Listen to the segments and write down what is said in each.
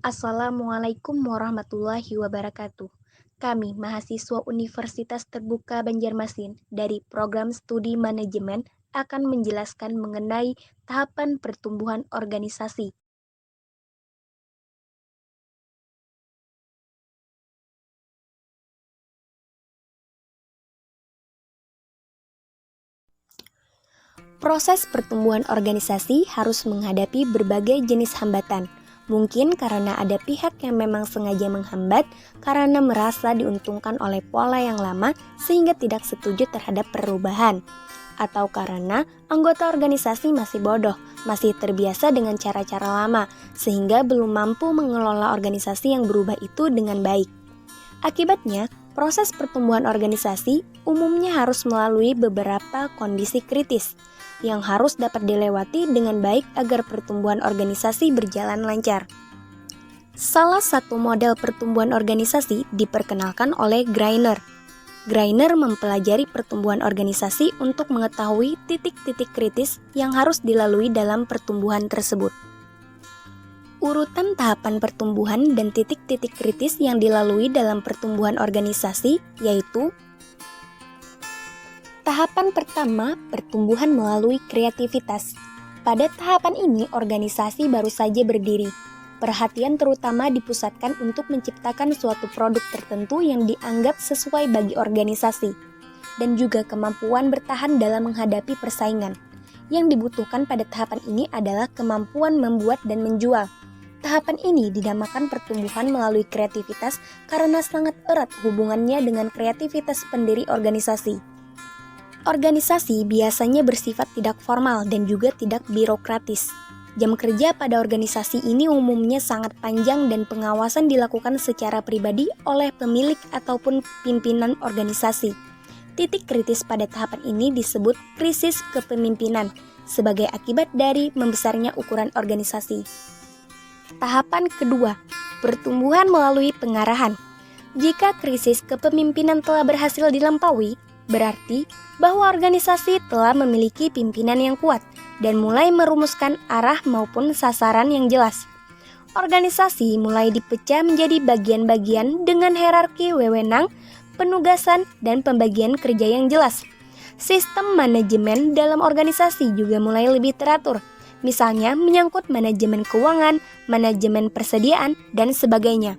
Assalamualaikum warahmatullahi wabarakatuh. Kami, mahasiswa Universitas Terbuka Banjarmasin dari Program Studi Manajemen akan menjelaskan mengenai tahapan pertumbuhan organisasi. Proses pertumbuhan organisasi harus menghadapi berbagai jenis hambatan. Mungkin karena ada pihak yang memang sengaja menghambat karena merasa diuntungkan oleh pola yang lama sehingga tidak setuju terhadap perubahan. Atau karena anggota organisasi masih bodoh, masih terbiasa dengan cara-cara lama, sehingga belum mampu mengelola organisasi yang berubah itu dengan baik. Akibatnya, proses pertumbuhan organisasi umumnya harus melalui beberapa kondisi kritis yang harus dapat dilewati dengan baik agar pertumbuhan organisasi berjalan lancar. Salah satu model pertumbuhan organisasi diperkenalkan oleh Greiner. Greiner mempelajari pertumbuhan organisasi untuk mengetahui titik-titik kritis yang harus dilalui dalam pertumbuhan tersebut. Urutan tahapan pertumbuhan dan titik-titik kritis yang dilalui dalam pertumbuhan organisasi yaitu: tahapan pertama, pertumbuhan melalui kreativitas. Pada tahapan ini, organisasi baru saja berdiri. Perhatian terutama dipusatkan untuk menciptakan suatu produk tertentu yang dianggap sesuai bagi organisasi, dan juga kemampuan bertahan dalam menghadapi persaingan. Yang dibutuhkan pada tahapan ini adalah kemampuan membuat dan menjual. Tahapan ini dinamakan pertumbuhan melalui kreativitas karena sangat erat hubungannya dengan kreativitas pendiri organisasi. Organisasi biasanya bersifat tidak formal dan juga tidak birokratis. Jam kerja pada organisasi ini umumnya sangat panjang dan pengawasan dilakukan secara pribadi oleh pemilik ataupun pimpinan organisasi. Titik kritis pada tahapan ini disebut krisis kepemimpinan sebagai akibat dari membesarnya ukuran organisasi. Tahapan kedua, pertumbuhan melalui pengarahan. Jika krisis kepemimpinan telah berhasil dilampaui, berarti bahwa organisasi telah memiliki pimpinan yang kuat dan mulai merumuskan arah maupun sasaran yang jelas. Organisasi mulai dipecah menjadi bagian-bagian dengan hierarki wewenang, penugasan, dan pembagian kerja yang jelas. Sistem manajemen dalam organisasi juga mulai lebih teratur, misalnya menyangkut manajemen keuangan, manajemen persediaan, dan sebagainya.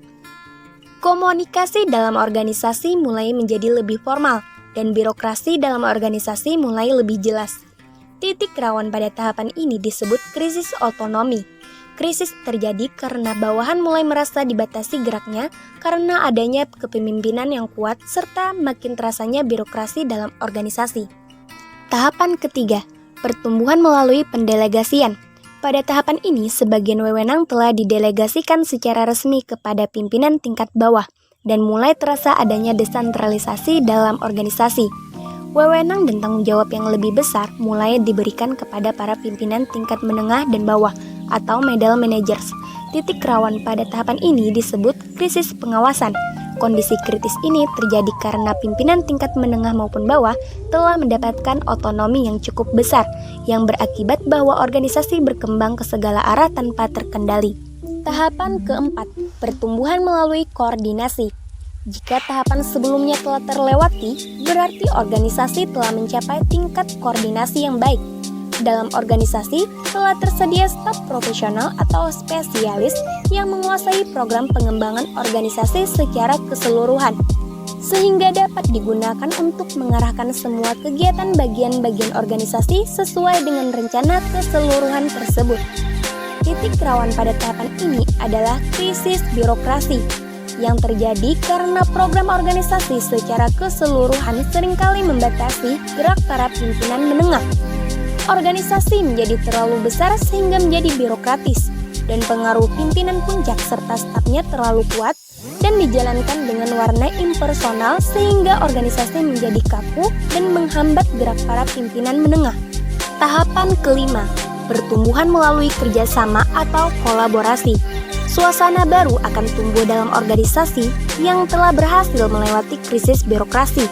Komunikasi dalam organisasi mulai menjadi lebih formal, dan birokrasi dalam organisasi mulai lebih jelas. Titik rawan pada tahapan ini disebut krisis otonomi. Krisis terjadi karena bawahan mulai merasa dibatasi geraknya karena adanya kepemimpinan yang kuat serta makin terasanya birokrasi dalam organisasi. Tahapan ketiga, pertumbuhan melalui pendelegasian. Pada tahapan ini, sebagian wewenang telah didelegasikan secara resmi kepada pimpinan tingkat bawah dan mulai terasa adanya desentralisasi dalam organisasi. Wewenang dan tanggung jawab yang lebih besar mulai diberikan kepada para pimpinan tingkat menengah dan bawah atau middle managers. Titik rawan pada tahapan ini disebut krisis pengawasan. Kondisi kritis ini terjadi karena pimpinan tingkat menengah maupun bawah telah mendapatkan otonomi yang cukup besar, yang berakibat bahwa organisasi berkembang ke segala arah tanpa terkendali. Tahapan keempat, pertumbuhan melalui koordinasi. Jika tahapan sebelumnya telah terlewati, berarti organisasi telah mencapai tingkat koordinasi yang baik. Dalam organisasi telah tersedia staf profesional atau spesialis yang menguasai program pengembangan organisasi secara keseluruhan, sehingga dapat digunakan untuk mengarahkan semua kegiatan bagian-bagian organisasi sesuai dengan rencana keseluruhan tersebut. Titik rawan pada tahapan ini adalah krisis birokrasi yang terjadi karena program organisasi secara keseluruhan seringkali membatasi gerak para pimpinan menengah. Organisasi menjadi terlalu besar sehingga menjadi birokratis, dan pengaruh pimpinan puncak serta stafnya terlalu kuat dan dijalankan dengan warna impersonal sehingga organisasi menjadi kaku dan menghambat gerak para pimpinan menengah. Tahapan kelima, pertumbuhan melalui kerjasama atau kolaborasi. Suasana baru akan tumbuh dalam organisasi yang telah berhasil melewati krisis birokrasi,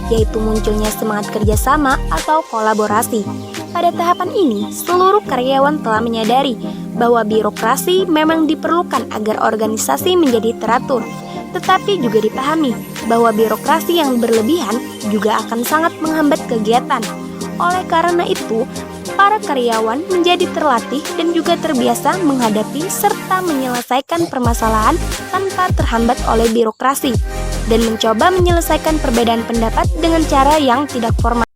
yaitu munculnya semangat kerjasama atau kolaborasi. Pada tahapan ini, seluruh karyawan telah menyadari bahwa birokrasi memang diperlukan agar organisasi menjadi teratur. Tetapi juga dipahami bahwa birokrasi yang berlebihan juga akan sangat menghambat kegiatan. Oleh karena itu, para karyawan menjadi terlatih dan juga terbiasa menghadapi serta menyelesaikan permasalahan tanpa terhambat oleh birokrasi dan mencoba menyelesaikan perbedaan pendapat dengan cara yang tidak formal.